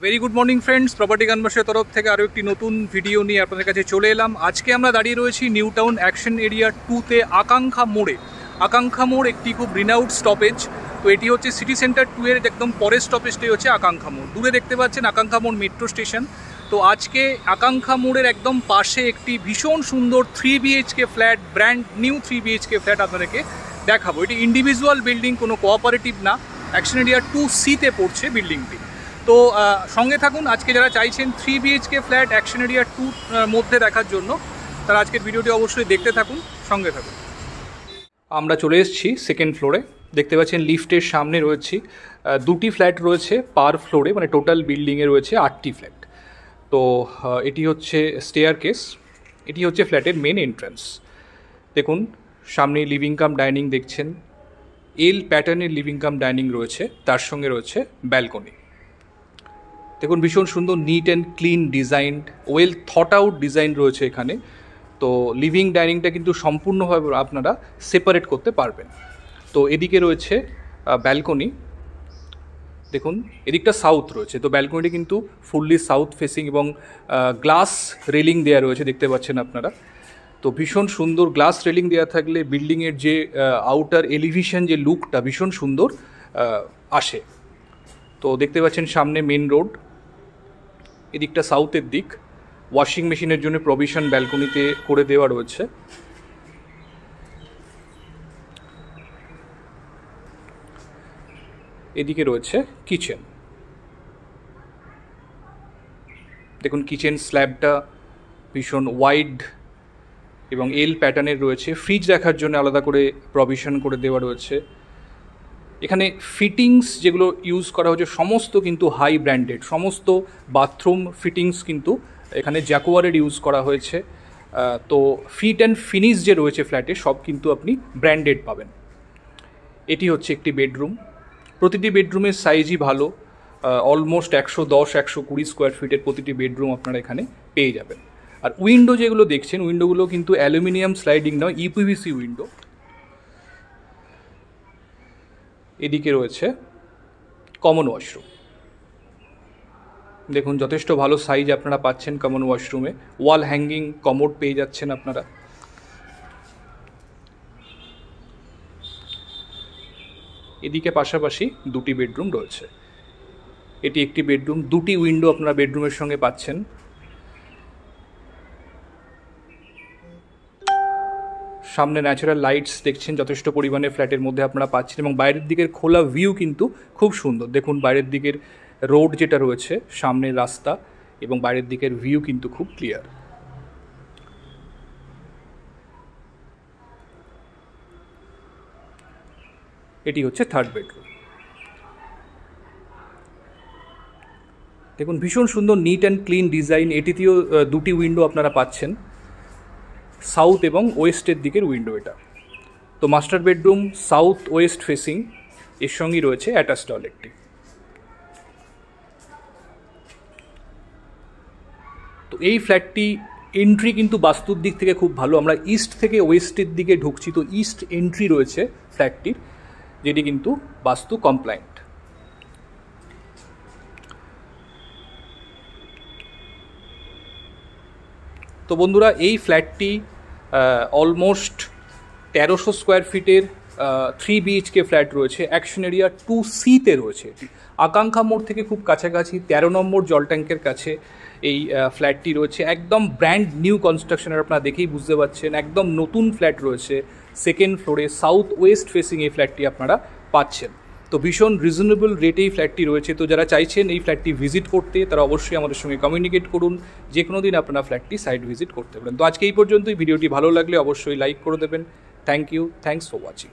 Very good morning friends, property ক্যানভাসের তরফ থেকে আরও একটি নতুন ভিডিও নিয়ে আপনাদের কাছে চলে এলাম। আজকে আমরা দাঁড়িয়ে রয়েছি নিউ টাউন অ্যাকশন এরিয়া 2-তে আকাঙ্ক্ষা মোড়ে। আকাঙ্ক্ষা মোড় একটি খুব রিনাউড স্টপেজ। তো এটি হচ্ছে সিটি সেন্টার 2-এর একদম পরের স্টপেজটাই হচ্ছে আকাঙ্ক্ষা মোড়। দূরে দেখতে পাচ্ছেন আকাঙ্ক্ষা মোড় মেট্রো স্টেশন। তো আজকে আকাঙ্ক্ষা মোড়ের একদম পাশে একটি ভীষণ সুন্দর 3 BHK flat, brand new 3 BHK flat আপনাদেরকে দেখাবো। এটি ইন্ডিভিজুয়াল বিল্ডিং, কোনো কোঅপারেটিভ না। অ্যাকশন এরিয়া 2C-তে পড়ছে বিল্ডিংটি। তো সঙ্গে থাকুন। আজকে যারা চাইছেন 3 BHK ফ্ল্যাট অ্যাকশন এরিয়া 2 মধ্যে দেখার জন্য, তারা আজকের ভিডিওটি অবশ্যই দেখতে থাকুন, সঙ্গে থাকুন। আমরা চলে এসেছি সেকেন্ড ফ্লোরে। দেখতে পাচ্ছেন লিফটের সামনে রয়েছি। 2টি ফ্ল্যাট রয়েছে পার ফ্লোরে, মানে টোটাল বিল্ডিংয়ে রয়েছে 8টি ফ্ল্যাট। তো এটি হচ্ছে স্টেয়ার কেস, এটি হচ্ছে ফ্ল্যাটের মেন এন্ট্রান্স। দেখুন সামনে লিভিং কাম ডাইনিং দেখছেন, এল প্যাটার্নের লিভিং কাম ডাইনিং রয়েছে, তার সঙ্গে রয়েছে ব্যালকনি। দেখুন ভীষণ সুন্দর neat and clean designed, well thought out design রয়েছে এখানে। তো লিভিং ডাইনিংটা কিন্তু সম্পূর্ণভাবে আপনারা সেপারেট করতে পারবেন। তো এদিকে রয়েছে ব্যালকনি। দেখুন এদিকটা সাউথ রয়েছে, তো ব্যালকনিটি কিন্তু ফুললি সাউথ ফেসিং এবং গ্লাস রেলিং দেওয়া রয়েছে, দেখতে পাচ্ছেন আপনারা। তো ভীষণ সুন্দর গ্লাস রেলিং দেওয়া থাকলে বিল্ডিংয়ের যে আউটার এলিভেশন, যে লুকটা ভীষণ সুন্দর আসে। তো দেখতে পাচ্ছেন সামনে মেন রোড, এদিকটা সাউথের দিক। ওয়াশিং মেশিনের জন্য প্রভিশন ব্যালকনিতে করে দেওয়া রয়েছে। এদিকে রয়েছে কিচেন। দেখুন কিচেন স্ল্যাবটা ভীষণ ওয়াইড এবং এল প্যাটার্নের রয়েছে। ফ্রিজ রাখার জন্য আলাদা করে প্রভিশন করে দেওয়া রয়েছে। এখানে ফিটিংস যেগুলো ইউজ করা হচ্ছে সমস্ত কিন্তু হাই ব্র্যান্ডেড। সমস্ত বাথরুম ফিটিংস কিন্তু এখানে জ্যাকোয়ারের ইউজ করা হয়েছে। তো ফিট অ্যান্ড ফিনিশ যে রয়েছে ফ্ল্যাটে সব কিন্তু আপনি ব্র্যান্ডেড পাবেন। এটি হচ্ছে একটি বেডরুম। প্রতিটি বেডরুমের সাইজই ভালো, অলমোস্ট 110-120 স্কোয়ার ফিটের প্রতিটি বেডরুম আপনারা এখানে পেয়ে যাবেন। আর উইন্ডো যেগুলো দেখছেন, উইন্ডোগুলো কিন্তু অ্যালুমিনিয়াম স্লাইডিং নয়, ইউপিভিসি উইন্ডো। এদিকে রয়েছে কমন ওয়াশরুম। দেখুন যথেষ্ট ভালো সাইজ আপনারা পাচ্ছেন কমন ওয়াশরুমে। ওয়াল হ্যাঙ্গিং কমোড পেয়ে যাচ্ছেন আপনারা। এদিকে পাশাপাশি 2টি বেডরুম রয়েছে। এটি একটি বেডরুম, 2টি উইন্ডো আপনারা বেডরুমের সঙ্গে পাচ্ছেন। সামনে ন্যাচারাল লাইটস দেখছেন যথেষ্ট পরিমাণে ফ্ল্যাটের মধ্যে আপনারা পাচ্ছেন, এবং বাইরের দিকের খোলা ভিউ কিন্তু খুব সুন্দর। দেখুন বাইরের দিকের রোড যেটা রয়েছে, সামনের রাস্তা এবং বাইরের দিকের ভিউ কিন্তু খুব ক্লিয়ার। এটি হচ্ছে থার্ড বেডরুম। দেখুন ভীষণ সুন্দর নিট অ্যান্ড ক্লিন ডিজাইন। এটিতেও 2টি উইন্ডো আপনারা পাচ্ছেন, সাউথ এবং ওয়েস্টের দিকের উইন্ডো এটা। তো master bedroom south West facing, এর সঙ্গেই রয়েছে অ্যাটাচ টয়লেটটি। তো এই ফ্ল্যাটটি এন্ট্রি কিন্তু বাস্তুর দিক থেকে খুব ভালো। আমরা ইস্ট থেকে ওয়েস্টের দিকে ঢুকছি, তো ইস্ট এন্ট্রি রয়েছে ফ্ল্যাটটির, যেটি কিন্তু বাস্তু কমপ্লায়েন্ট। তো বন্ধুরা এই ফ্ল্যাটটি অলমোস্ট 1300 স্কোয়ার ফিটের 3 BHK ফ্ল্যাট রয়েছে। অ্যাকশন এরিয়া 2C-তে রয়েছে। এটি আকাঙ্ক্ষা মোড় থেকে খুব কাছাকাছি, 13 নম্বর জল ট্যাঙ্কের কাছে এই ফ্ল্যাটটি রয়েছে। একদম ব্র্যান্ড নিউ কনস্ট্রাকশনের, আপনারা দেখেই বুঝতে পারছেন একদম নতুন ফ্ল্যাট রয়েছে। সেকেন্ড ফ্লোরে সাউথ ওয়েস্ট ফেসিং এই ফ্ল্যাটটি আপনারা পাচ্ছেন। তো ভীষণ রিজনেবল রেটেই ফ্ল্যাটটি রয়েছে। তো যারা চাইছেন এই ফ্ল্যাটটি ভিজিট করতে, তারা অবশ্যই আমাদের সঙ্গে কমিউনিকেট করুন। যে কোনো দিন আপনারা ফ্ল্যাটটি সাইট ভিজিট করতে পারেন। তো আজকে এই পর্যন্তই। ভিডিওটি ভালো লাগলে অবশ্যই লাইক করে দেবেন। Thank you, thanks for watching.